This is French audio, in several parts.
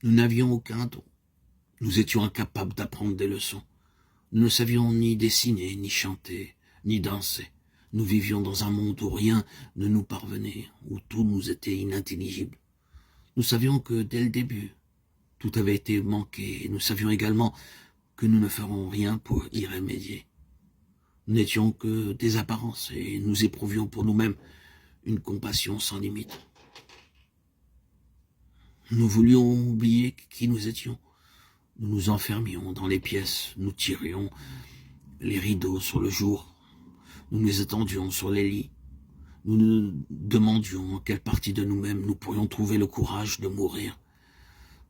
Nous n'avions aucun don. Nous étions incapables d'apprendre des leçons. Nous ne savions ni dessiner, ni chanter, ni danser. Nous vivions dans un monde où rien ne nous parvenait, où tout nous était inintelligible. Nous savions que dès le début, tout avait été manqué, et nous savions également que nous ne ferons rien pour y remédier. Nous n'étions que des apparences, et nous éprouvions pour nous-mêmes une compassion sans limite. Nous voulions oublier qui nous étions. Nous nous enfermions dans les pièces, nous tirions les rideaux sur le jour, nous nous étendions sur les lits, nous nous demandions en quelle partie de nous-mêmes nous pourrions trouver le courage de mourir.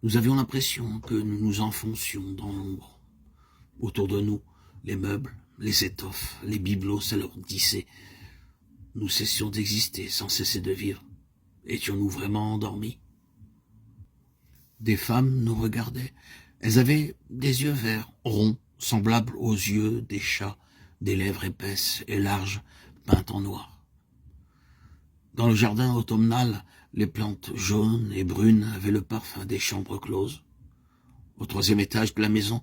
Nous avions l'impression que nous nous enfoncions dans l'ombre. Autour de nous, les meubles, les étoffes, les bibelots s'alourdissaient. Nous cessions d'exister sans cesser de vivre. Étions-nous vraiment endormis? Des femmes nous regardaient. Elles avaient des yeux verts, ronds, semblables aux yeux des chats, des lèvres épaisses et larges, peintes en noir. Dans le jardin automnal, les plantes jaunes et brunes avaient le parfum des chambres closes. Au 3e étage de la maison,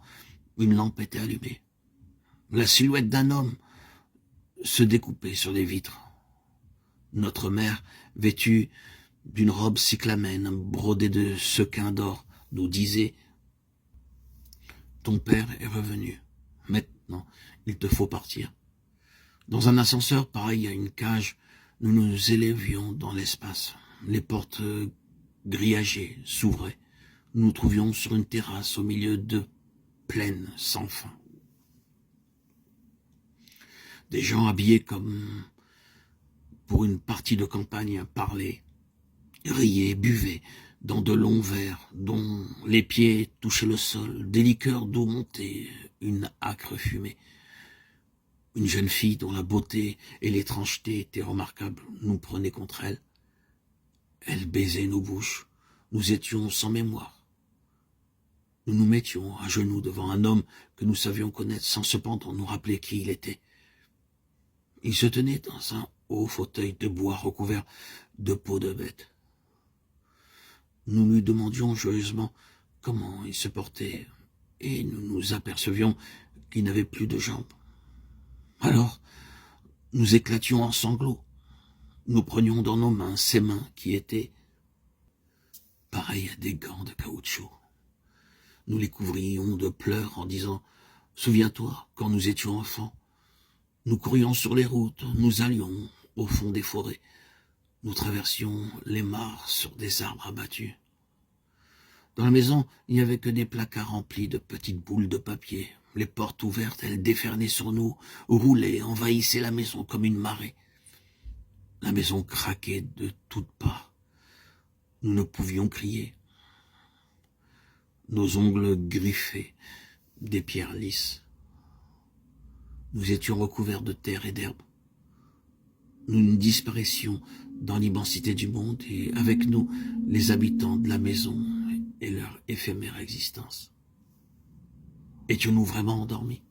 une lampe était allumée. La silhouette d'un homme se découpait sur les vitres. Notre mère, vêtue d'une robe cyclamène brodée de sequins d'or, nous disait « Ton père est revenu. Maintenant, il te faut partir. » Dans un ascenseur pareil à une cage, nous nous élevions dans l'espace. Les portes grillagées s'ouvraient. Nous nous trouvions sur une terrasse au milieu de plaines sans fin. Des gens habillés comme pour une partie de campagne parlaient, riaient, buvaient dans de longs verres dont les pieds touchaient le sol, des liqueurs d'eau montaient, une âcre fumée. Une jeune fille dont la beauté et l'étrangeté étaient remarquables nous prenait contre elle. Elle baisait nos bouches, nous étions sans mémoire. Nous nous mettions à genoux devant un homme que nous savions connaître sans cependant nous rappeler qui il était. Il se tenait dans un haut fauteuil de bois recouvert de peau de bête. Nous lui demandions joyeusement comment il se portait, et nous nous apercevions qu'il n'avait plus de jambes. Alors, nous éclations en sanglots. Nous prenions dans nos mains ses mains qui étaient pareilles à des gants de caoutchouc. Nous les couvrions de pleurs en disant « Souviens-toi, quand nous étions enfants, nous courions sur les routes, nous allions au fond des forêts, nous traversions les mares sur des arbres abattus. Dans la maison, il n'y avait que des placards remplis de petites boules de papier. Les portes ouvertes, elles déferlaient sur nous, roulaient, envahissaient la maison comme une marée. La maison craquait de toutes parts. Nous ne pouvions crier. Nos ongles griffaient des pierres lisses. Nous étions recouverts de terre et d'herbe. Nous disparaissions dans l'immensité du monde et avec nous les habitants de la maison et leur éphémère existence. Étions-nous vraiment endormis?